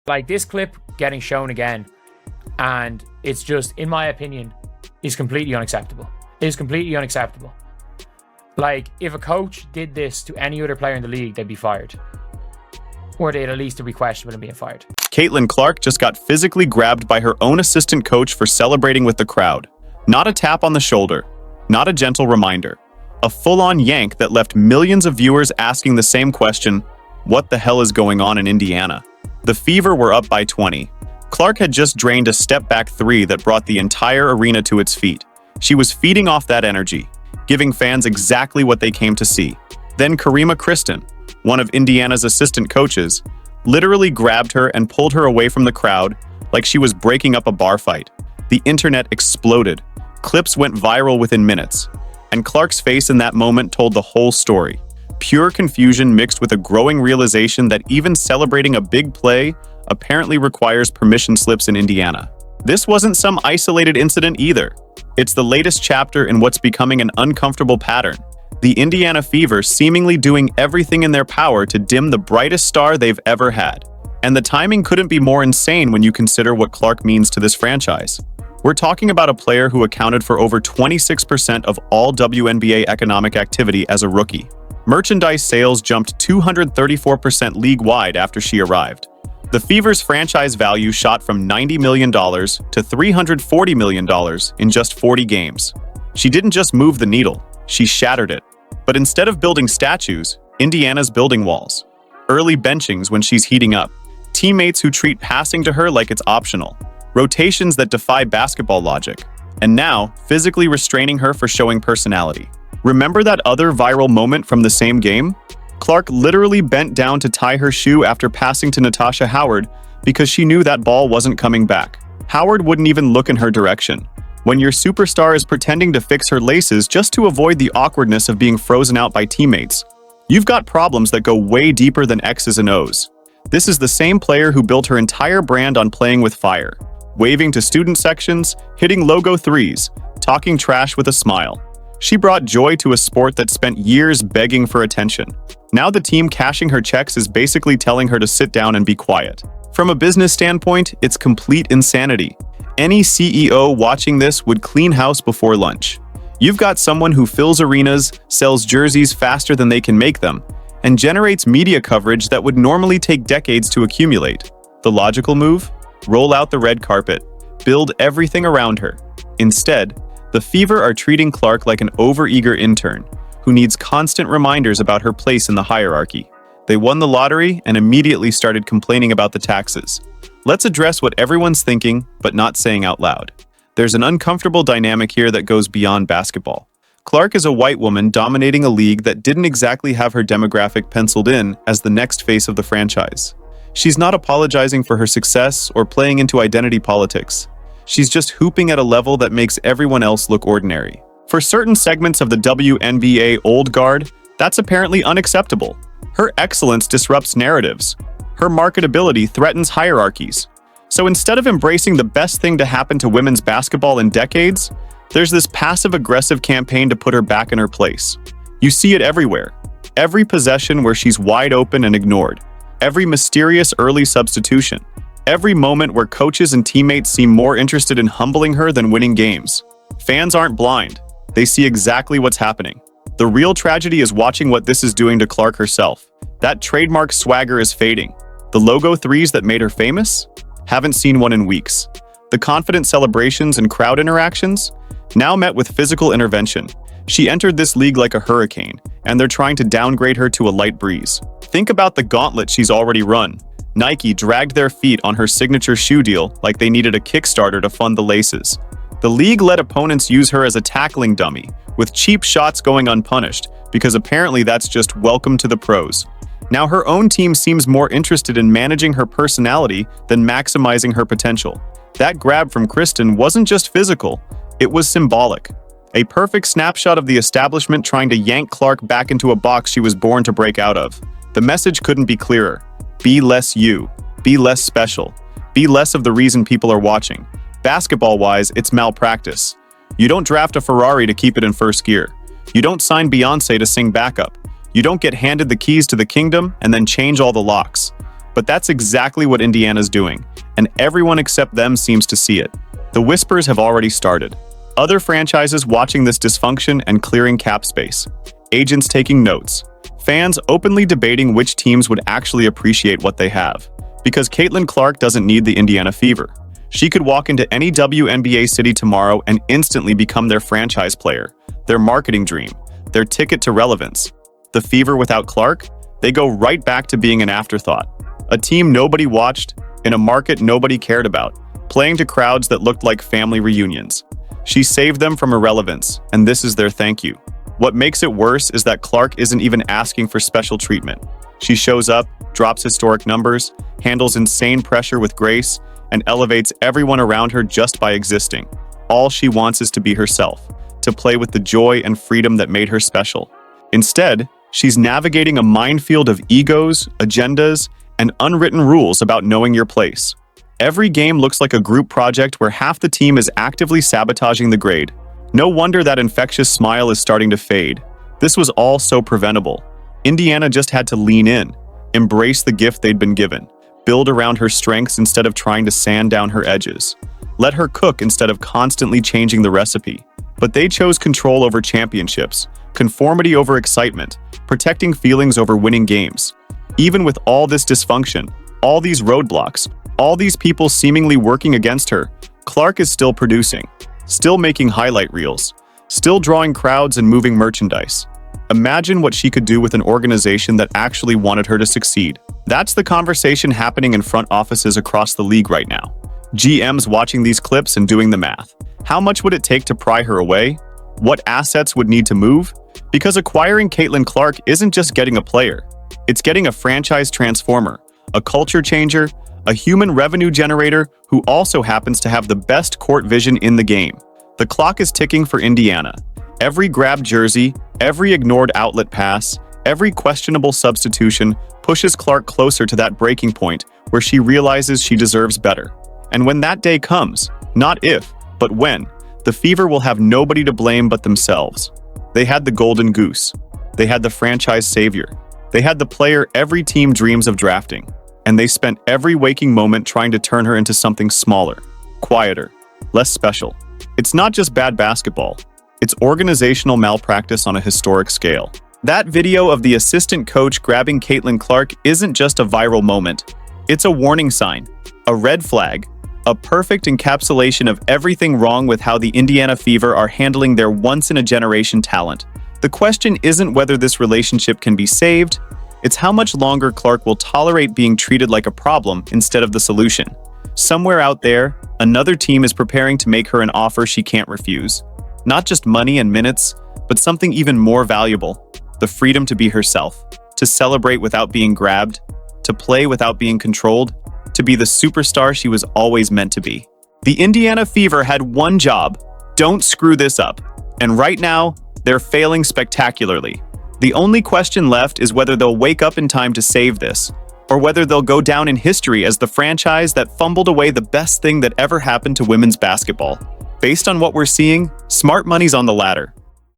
Like, this clip getting shown again, and it's just, in my opinion, is completely unacceptable. It is completely unacceptable. Like, if a coach did this to any other player in the league, they'd be fired. Or they'd at least be questionable in being fired. Caitlin Clark just got physically grabbed by her own assistant coach for celebrating with the crowd. Not a tap on the shoulder, not a gentle reminder. A full-on yank that left millions of viewers asking the same question, what the hell is going on in Indiana? The Fever were up by 20. Clark had just drained a step-back three that brought the entire arena to its feet. She was feeding off that energy, giving fans exactly what they came to see. Then Karima Christon, one of Indiana's assistant coaches, literally grabbed her and pulled her away from the crowd like she was breaking up a bar fight. The internet exploded. Clips went viral within minutes. And Clark's face in that moment told the whole story. Pure confusion mixed with a growing realization that even celebrating a big play apparently requires permission slips in Indiana. This wasn't some isolated incident either. It's the latest chapter in what's becoming an uncomfortable pattern. The Indiana Fever seemingly doing everything in their power to dim the brightest star they've ever had. And the timing couldn't be more insane when you consider what Clark means to this franchise. We're talking about a player who accounted for over 26% of all WNBA economic activity as a rookie. Merchandise sales jumped 234% league-wide after she arrived. The Fever's franchise value shot from $90 million to $340 million in just 40 games. She didn't just move the needle, she shattered it. But instead of building statues, Indiana's building walls. Early benchings when she's heating up. Teammates who treat passing to her like it's optional. Rotations that defy basketball logic. And now, physically restraining her for showing personality. Remember that other viral moment from the same game? Clark literally bent down to tie her shoe after passing to Natasha Howard because she knew that ball wasn't coming back. Howard wouldn't even look in her direction. When your superstar is pretending to fix her laces just to avoid the awkwardness of being frozen out by teammates, you've got problems that go way deeper than X's and O's. This is the same player who built her entire brand on playing with fire, waving to student sections, hitting logo threes, talking trash with a smile. She brought joy to a sport that spent years begging for attention. Now the team cashing her checks is basically telling her to sit down and be quiet. From a business standpoint, it's complete insanity. Any CEO watching this would clean house before lunch. You've got someone who fills arenas, sells jerseys faster than they can make them, and generates media coverage that would normally take decades to accumulate. The logical move? Roll out the red carpet. Build everything around her. Instead, the Fever are treating Clark like an overeager intern who needs constant reminders about her place in the hierarchy. They won the lottery and immediately started complaining about the taxes. Let's address what everyone's thinking, but not saying out loud. There's an uncomfortable dynamic here that goes beyond basketball. Clark is a white woman dominating a league that didn't exactly have her demographic penciled in as the next face of the franchise. She's not apologizing for her success or playing into identity politics. She's just hooping at a level that makes everyone else look ordinary. For certain segments of the WNBA old guard, that's apparently unacceptable. Her excellence disrupts narratives. Her marketability threatens hierarchies. So instead of embracing the best thing to happen to women's basketball in decades, there's this passive-aggressive campaign to put her back in her place. You see it everywhere. Every possession where she's wide open and ignored. Every mysterious early substitution. Every moment where coaches and teammates seem more interested in humbling her than winning games. Fans aren't blind. They see exactly what's happening. The real tragedy is watching what this is doing to Clark herself. That trademark swagger is fading. The logo threes that made her famous? Haven't seen one in weeks. The confident celebrations and crowd interactions? Now met with physical intervention. She entered this league like a hurricane, and they're trying to downgrade her to a light breeze. Think about the gauntlet she's already run. Nike dragged their feet on her signature shoe deal like they needed a Kickstarter to fund the laces. The league let opponents use her as a tackling dummy, with cheap shots going unpunished, because apparently that's just welcome to the pros. Now her own team seems more interested in managing her personality than maximizing her potential. That grab from Christon wasn't just physical, it was symbolic. A perfect snapshot of the establishment trying to yank Clark back into a box she was born to break out of. The message couldn't be clearer. Be less you. Be less special. Be less of the reason people are watching. Basketball-wise, it's malpractice. You don't draft a Ferrari to keep it in first gear. You don't sign Beyoncé to sing backup. You don't get handed the keys to the kingdom and then change all the locks. But that's exactly what Indiana's doing, and everyone except them seems to see it. The whispers have already started. Other franchises watching this dysfunction and clearing cap space. Agents taking notes. Fans openly debating which teams would actually appreciate what they have. Because Caitlin Clark doesn't need the Indiana Fever. She could walk into any WNBA city tomorrow and instantly become their franchise player, their marketing dream, their ticket to relevance. The Fever without Clark? They go right back to being an afterthought. A team nobody watched, in a market nobody cared about, playing to crowds that looked like family reunions. She saved them from irrelevance, and this is their thank you. What makes it worse is that Clark isn't even asking for special treatment. She shows up, drops historic numbers, handles insane pressure with grace, and elevates everyone around her just by existing. All she wants is to be herself, to play with the joy and freedom that made her special. Instead, she's navigating a minefield of egos, agendas, and unwritten rules about knowing your place. Every game looks like a group project where half the team is actively sabotaging the grade. No wonder that infectious smile is starting to fade. This was all so preventable. Indiana just had to lean in, embrace the gift they'd been given, build around her strengths instead of trying to sand down her edges. Let her cook instead of constantly changing the recipe. But they chose control over championships, conformity over excitement, protecting feelings over winning games. Even with all this dysfunction, all these roadblocks, all these people seemingly working against her, Clark is still producing, still making highlight reels, still drawing crowds and moving merchandise. Imagine what she could do with an organization that actually wanted her to succeed. That's the conversation happening in front offices across the league right now. GMs watching these clips and doing the math. How much would it take to pry her away? What assets would need to move? Because acquiring Caitlin Clark isn't just getting a player. It's getting a franchise transformer, a culture changer, a human revenue generator who also happens to have the best court vision in the game. The clock is ticking for Indiana. Every grabbed jersey, every ignored outlet pass, every questionable substitution pushes Clark closer to that breaking point where she realizes she deserves better. And when that day comes, not if, but when, the Fever will have nobody to blame but themselves. They had the golden goose. They had the franchise savior. They had the player every team dreams of drafting. And they spent every waking moment trying to turn her into something smaller, quieter, less special. It's not just bad basketball. It's organizational malpractice on a historic scale. That video of the assistant coach grabbing Caitlin Clark isn't just a viral moment. It's a warning sign, a red flag, a perfect encapsulation of everything wrong with how the Indiana Fever are handling their once-in-a-generation talent. The question isn't whether this relationship can be saved, it's how much longer Clark will tolerate being treated like a problem instead of the solution. Somewhere out there, another team is preparing to make her an offer she can't refuse. Not just money and minutes, but something even more valuable, the freedom to be herself, to celebrate without being grabbed, to play without being controlled, to be the superstar she was always meant to be. The Indiana Fever had one job: don't screw this up. And right now, they're failing spectacularly. The only question left is whether they'll wake up in time to save this, or whether they'll go down in history as the franchise that fumbled away the best thing that ever happened to women's basketball. Based on what we're seeing, smart money's on the ladder.